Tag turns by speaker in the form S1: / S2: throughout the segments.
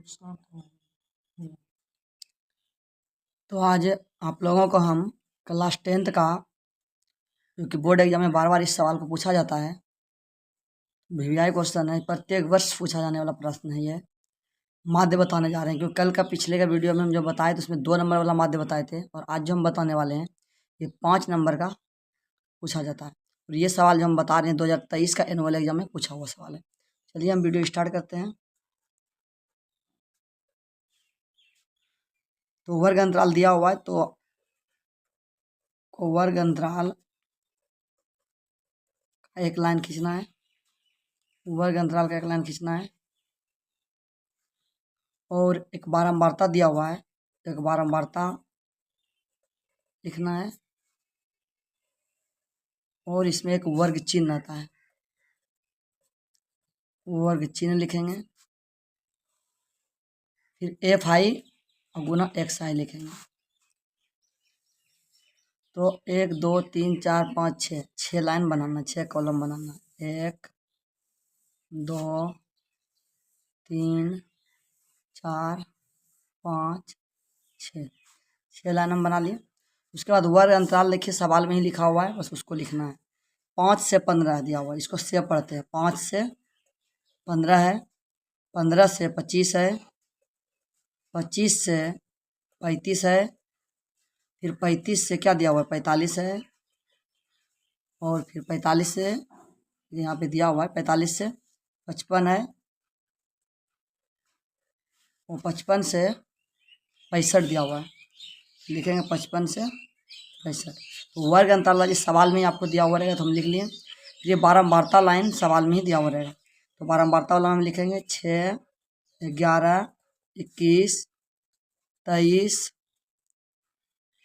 S1: तो आज आप लोगों को हम क्लास 10th का, क्योंकि बोर्ड एग्जाम में बार बार इस सवाल को पूछा जाता है, वीवीआई क्वेश्चन है, प्रत्येक वर्ष पूछा जाने वाला प्रश्न है ये। माध्य बताने जा रहे हैं, क्योंकि कल का पिछले का वीडियो में हम जो बताए थे उसमें 2 नंबर वाला माध्य बताए थे, और आज जो हम बताने वाले हैं ये 5 नंबर का पूछा जाता है। और ये सवाल जो हम बता रहे हैं 2023 का एनुअल एग्जाम में पूछा हुआ सवाल है। चलिए हम वीडियो स्टार्ट करते हैं। तो वर्ग अंतराल दिया हुआ है, तो वर्ग अंतराल का एक लाइन खींचना है, वर्ग अंतराल का एक लाइन खींचना है, और एक बारंबारता दिया हुआ है, एक बारंबारता लिखना है, और इसमें एक वर्ग चिन्ह आता है, वर्ग चिन्ह लिखेंगे, फिर एफ आई और गुना एक्स आई लिखेंगे। तो 1 2 3 4 5 6 6 लाइन बनाना, 6 कॉलम बनाना, 1 2 3 4 5 6 6 लाइन हम बना लिए। उसके बाद वर्ग अंतराल लिखिए, सवाल में ही लिखा हुआ है, बस उसको लिखना है। 5 से 15 दिया हुआ है, इसको से पढ़ते हैं। 5 से 15 है, 15 से 25 है, 25 से 35 है, फिर 35 से क्या दिया हुआ है, 45 है, और फिर 45 से यहाँ पे दिया हुआ है 45 से 55 है, और 55 से 65 दिया हुआ है, लिखेंगे 55 से 65। तो वर्ग अंतराल वाली सवाल में ही आपको दिया हुआ रहेगा, तो हम लिख लिए। ये बारंबारता लाइन सवाल में ही दिया हुआ रहेगा, तो बारंबारता वाला हम लिखेंगे 6 11 21 23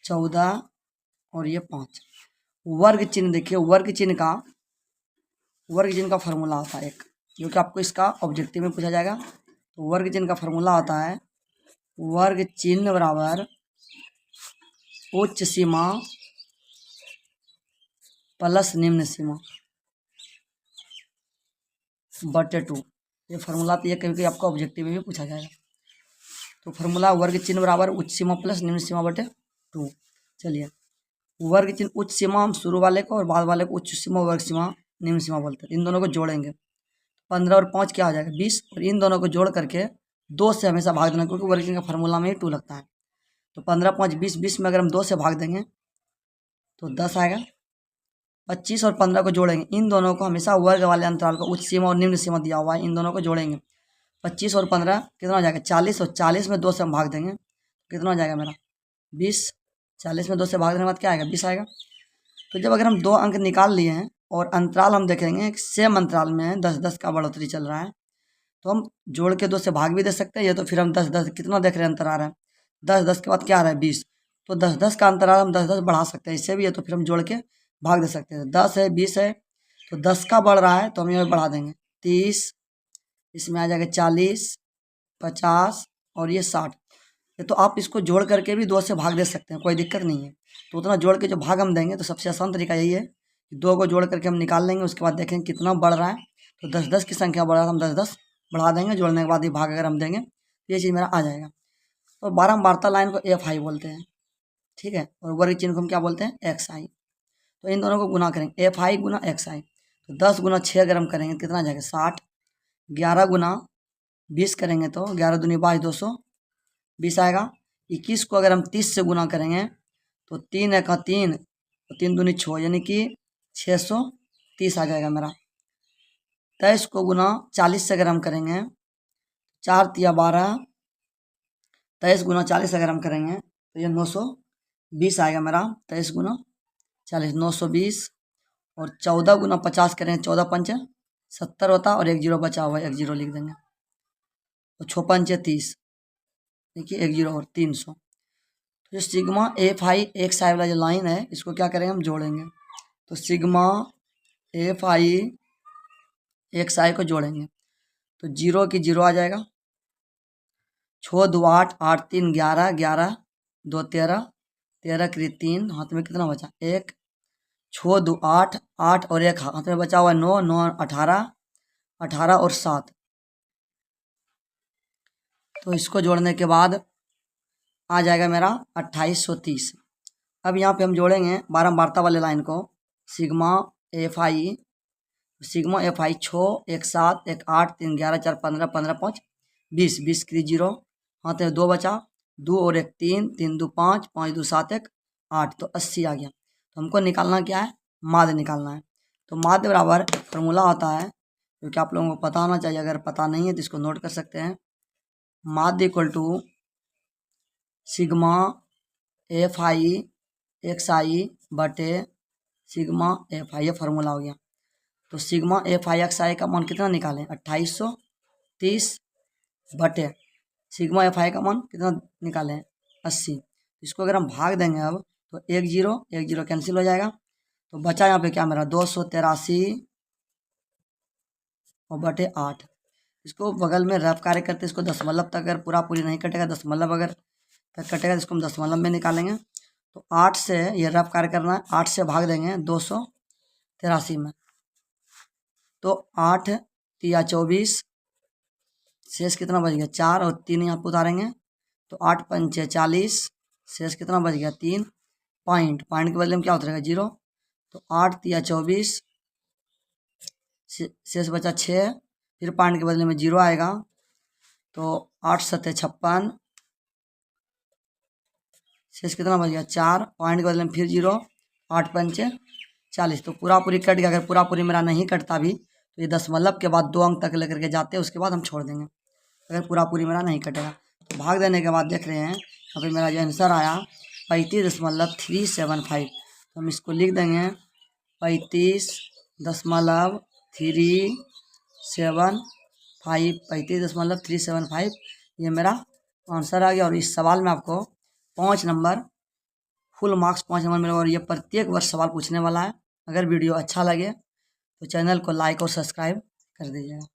S1: 14 और ये 5। वर्ग चिन्ह देखिए, वर्ग चिन्ह का फॉर्मूला होता है एक, जो कि आपको इसका ऑब्जेक्टिव में पूछा जाएगा। तो वर्ग चिन्ह का फॉर्मूला होता है वर्ग चिन्ह बराबर उच्च सीमा प्लस निम्न सीमा बटे 2। ये फॉर्मूला तो ये कभी आपको ऑब्जेक्टिव में भी पूछा जाएगा। तो फॉर्मूला वर्ग चिन्ह बराबर उच्च सीमा प्लस निम्न सीमा बटे 2। चलिए, वर्ग चिन्ह उच्च सीमा हम शुरू वाले को और बाद वाले को उच्च सीमा वर्ग सीमा निम्न सीमा बोलते हैं। इन दोनों को जोड़ेंगे, 15 और 5 क्या हो जाएगा 20, और इन दोनों को जोड़ करके 2 से हमेशा भाग देना, क्योंकि वर्ग चिन्ह का फॉर्मूला में ही 2 लगता है। तो 15 5 20, 20 में अगर हम 2 से भाग देंगे तो 10 आएगा। 25 और 15 को जोड़ेंगे, इन दोनों को हमेशा वर्ग वाले अंतराल को उच्च सीमा और निम्न सीमा दिया हुआ है, इन दोनों को जोड़ेंगे। 25 और 15 कितना हो जाएगा 40, और 40 में 2 से हम भाग देंगे, कितना हो जाएगा मेरा 20। 40 में 2 से भाग देने के बाद क्या आएगा 20 आएगा। तो जब अगर हम 2 अंक निकाल लिए हैं और अंतराल हम देखेंगे सेम अंतराल में 10 10 का बढ़ोतरी चल रहा है, तो हम जोड़ के 2 से भाग भी दे सकते हैं, या तो फिर हम 10 10 कितना देख रहे हैं अंतर आ रहा है 10 10 के बाद क्या आ रहा है 20, तो 10 10 का अंतराल हम 10 10 बढ़ा सकते हैं इससे भी, या तो फिर हम जोड़ के भाग दे सकते हैं। 10 है 20 है, तो 10 का बढ़ रहा है तो हम ये बढ़ा देंगे 30, इसमें आ जाएगा 40 50 और ये 60। तो आप इसको जोड़ करके भी 2 से भाग दे सकते हैं, कोई दिक्कत नहीं है। तो उतना जोड़ के जो भाग हम देंगे, तो सबसे आसान तरीका यही है कि 2 को जोड़ करके हम निकाल लेंगे, उसके बाद देखेंगे कितना बढ़ रहा है। तो 10 10 की संख्या बढ़ रहा है तो हम 10 10 बढ़ा देंगे, जोड़ने के बाद ये भाग अगर हम देंगे तो ये चीज़ मेरा आ जाएगा। तो बारंबारता लाइन को एफ आई बोलते हैं, ठीक है, और वर्ग चिन्ह को हम क्या बोलते हैं एक्स आई। तो इन दोनों को गुना करेंगे, एफ आई गुना एक्स आई। तो 10 गुना 6 अगर हम करेंगे कितना आ जाएगा 60। 11 गुना 20 करेंगे तो 11 दूनी 22 220 आएगा। 21 को अगर हम 30 से गुना करेंगे तो 3 1 3 और 3 दूनी 6, यानी कि 630 आ जाएगा मेरा। 23 को गुना 40 से अगर हम करेंगे 4 तिया 12, 23 गुना 40 अगर हम करेंगे तो ये 920 आएगा मेरा। 23 गुना 40 920, और 14 गुना 50 करेंगे 14 पंच 70 होता, और 1 जीरो बचा हुआ है 1 जीरो लिख देंगे, तो 6 पंच 30, देखिए 1 जीरो और 300। तो जो सिग्मा एफ आई एक्स आई वाला जो लाइन है इसको क्या करेंगे हम जोड़ेंगे। तो सिग्मा एफ आई एक्स आई को जोड़ेंगे तो 0 की 0 आ जाएगा। 6 2 8 8 3 11 11 2 13 13 के 3 हाथ में कितना बचा 1। 6 2 8 8 और 1 हाथ में बचा हुआ 9 9 18 18 और 7। तो इसको जोड़ने के बाद आ जाएगा मेरा 2830। अब यहाँ पे हम जोड़ेंगे बारंबारता वाले लाइन को, सिग्मा एफ आई 6 1 7 1 8 3 11 4 15 15 5 20 20 की 0, हाँ तो 2 बचा, 2 और 1 3 3 2 5 5 2 7 1 8, तो 80 आ गया। तो हमको निकालना क्या है, माध्य निकालना है। तो माध्य बराबर फार्मूला होता है, क्योंकि आप लोगों को पता होना चाहिए, अगर पता नहीं है तो इसको नोट कर सकते हैं। माध्य equal to sigma F I X I बटे सिग्मा एफ आई, ये फार्मूला हो गया। तो sigma F I X I का मान कितना निकालें, 2830 बटे सिग्मा एफ आई का मान कितना निकालें, 80। इसको अगर हम भाग देंगे अब तो 1 0 कैंसिल हो जाएगा। तो बचा यहाँ पे क्या मेरा 283 और बटे 8। इसको बगल में रफ कार्य करते, इसको दशमलव तक अगर पूरा पूरी नहीं कटेगा, दशमलव अगर तक कटेगा तो इसको हम दशमलव में निकालेंगे। तो 8 से ये रफ कार्य करना है, 8 से भाग देंगे 283 में, तो 8 तिया 24, शेष कितना बच गया 4 और 3 यहाँ पर उतारेंगे तो 8 पंचे 40, शेष कितना बच गया 3, पॉइंट के बदले में क्या उतरेगा 0। तो 8 तिया 24, शेष बचा 6, फिर पॉइंट के बदले में 0 आएगा, तो 8 सत्ते 56, शेष कितना बच गया 4, पॉइंट के बदले में फिर 0, 8 पंचे 40। तो पूरा पूरी कट गया। अगर पूरा पूरी मेरा नहीं कटता भी तो ये दशमलव के बाद 2 अंक तक लेकर के जाते हैं, उसके बाद हम छोड़ देंगे अगर पूरा पूरी मेरा नहीं कटेगा। तो भाग देने के बाद देख रहे हैं यहाँ पे मेरा जो आंसर आया 35.375। तो हम इसको लिख देंगे 35.375, 35.375 ये मेरा आंसर आ गया। और इस सवाल में आपको 5 नंबर फुल मार्क्स 5 नंबर मिलेगा, और ये प्रत्येक वर्ष सवाल पूछने वाला है। अगर वीडियो अच्छा लगे तो चैनल को लाइक और सब्सक्राइब कर दीजिएगा।